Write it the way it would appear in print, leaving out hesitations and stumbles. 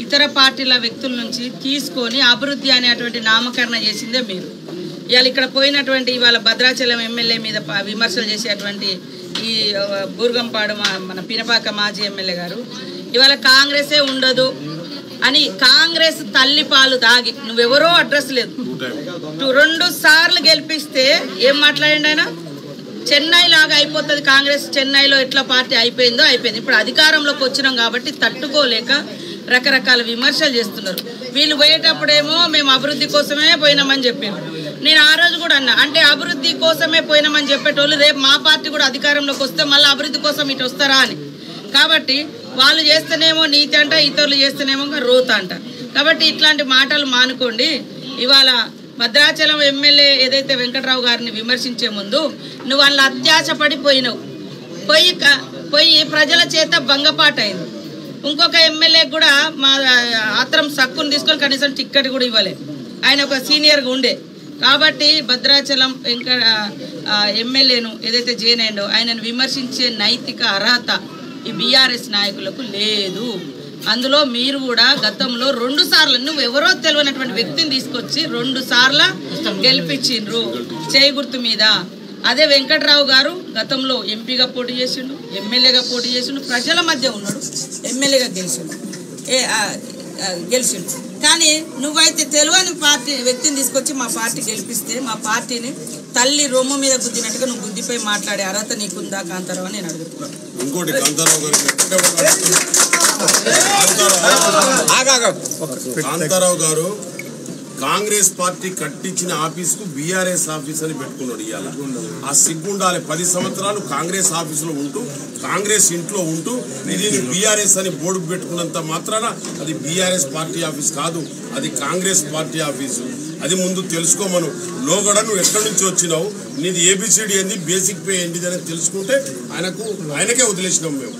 ఇతర పార్టీల వ్యక్తుల నుంచి తీసుకొని అభివృద్ధి అనేటువంటి నామకరణ చేసిందే మీరు. ఇవాళ ఇక్కడ పోయినటువంటి ఇవాళ భద్రాచలం ఎమ్మెల్యే మీద విమర్శలు చేసేటువంటి ఈ బూర్గంపాడు మన పినపాక మాజీ ఎమ్మెల్యే గారు ఇవాళ కాంగ్రెసే ఉండదు అని కాంగ్రెస్ తల్లి పాలు దాగి నువ్వెవరో అడ్రస్ లేదు 2 సార్లు గెలిపిస్తే ఏం మాట్లాడండి ఆయన? చెన్నై లాగా అయిపోతుంది కాంగ్రెస్, చెన్నైలో ఎట్లా పార్టీ అయిపోయిందో అయిపోయింది. ఇప్పుడు అధికారంలోకి వచ్చినాం కాబట్టి తట్టుకోలేక రకరకాల విమర్శలు చేస్తున్నారు. వీళ్ళు పోయేటప్పుడేమో మేము అభివృద్ధి కోసమే పోయినామని చెప్పారు. నేను ఆ రోజు కూడా అన్నా, అంటే అభివృద్ధి కోసమే పోయినామని చెప్పేటోళ్ళు రేపు మా పార్టీ కూడా అధికారంలోకి వస్తే మళ్ళీ అభివృద్ధి కోసం ఇటు వస్తారా అని. కాబట్టి వాళ్ళు చేస్తేనేమో నీతి అంట, ఇతరులు చేస్తేనేమో రోత అంట. కాబట్టి ఇట్లాంటి మాటలు మానుకోండి. ఇవాళ భద్రాచలం ఎమ్మెల్యే ఏదైతే వెంకట్రావు గారిని విమర్శించే ముందు నువ్వు వాళ్ళ అత్యాశపడిపోయినావు, పోయి ప్రజల చేత భంగపాటు అయింది. ఇంకొక ఎమ్మెల్యే కూడా మా ఆత్రం సక్కును తీసుకొని కనీసం టిక్కెట్ కూడా ఇవ్వలేదు. ఆయన ఒక సీనియర్గా ఉండే. కాబట్టి భద్రాచలం ఎమ్మెల్యేను ఏదైతే జైన్ అయిండో ఆయనను విమర్శించే నైతిక అర్హత ఈ బీఆర్ఎస్ నాయకులకు లేదు. అందులో మీరు కూడా గతంలో 2 సార్లు నువ్వు ఎవరో తెలియనటువంటి వ్యక్తిని తీసుకొచ్చి 2 సార్లు గెలిపించిండ్రు చేయి గుర్తు మీద. అదే వెంకట్రావు గారు గతంలో ఎంపీగా పోటీ చేసిండు, ఎమ్మెల్యేగా పోటీ చేసిండు, ప్రజల మధ్య ఉన్నాడు, ఎమ్మెల్యేగా గెలిచిండు. కానీ నువ్వైతే తెలియని వ్యక్తిని తీసుకొచ్చి మా పార్టీ గెలిపిస్తే మా పార్టీని తల్లి రొమ్ము మీద గుద్దినట్టుగా నువ్వు గుద్దిపై మాట్లాడే అర్హత నీకుందా కాంతారావు అని నేను అడుగుతున్నాను. ఇంకోటి కాంతారావు గారు కాంగ్రెస్ పార్టీ కట్టించిన ఆఫీసుకు బీఆర్ఎస్ ఆఫీస్ అని పెట్టుకున్నాడు. ఇవాళ ఆ సిగ్గుండాలి. 10 సంవత్సరాలు కాంగ్రెస్ ఆఫీసులో ఉంటూ కాంగ్రెస్ ఇంట్లో ఉంటూ ఇది బీఆర్ఎస్ అని బోర్డు పెట్టుకున్నంత మాత్రాన అది బీఆర్ఎస్ పార్టీ ఆఫీస్ కాదు, అది కాంగ్రెస్ పార్టీ ఆఫీసు. అది ముందు తెలుసుకోమను. లోగడ నువ్వు ఎక్కడి నుంచి వచ్చినావు, నీది ఏబిసిడి ఏంది, బేసిక్ పే ఏంటిది అని తెలుసుకుంటే ఆయనకే వదిలేసినాం మేము.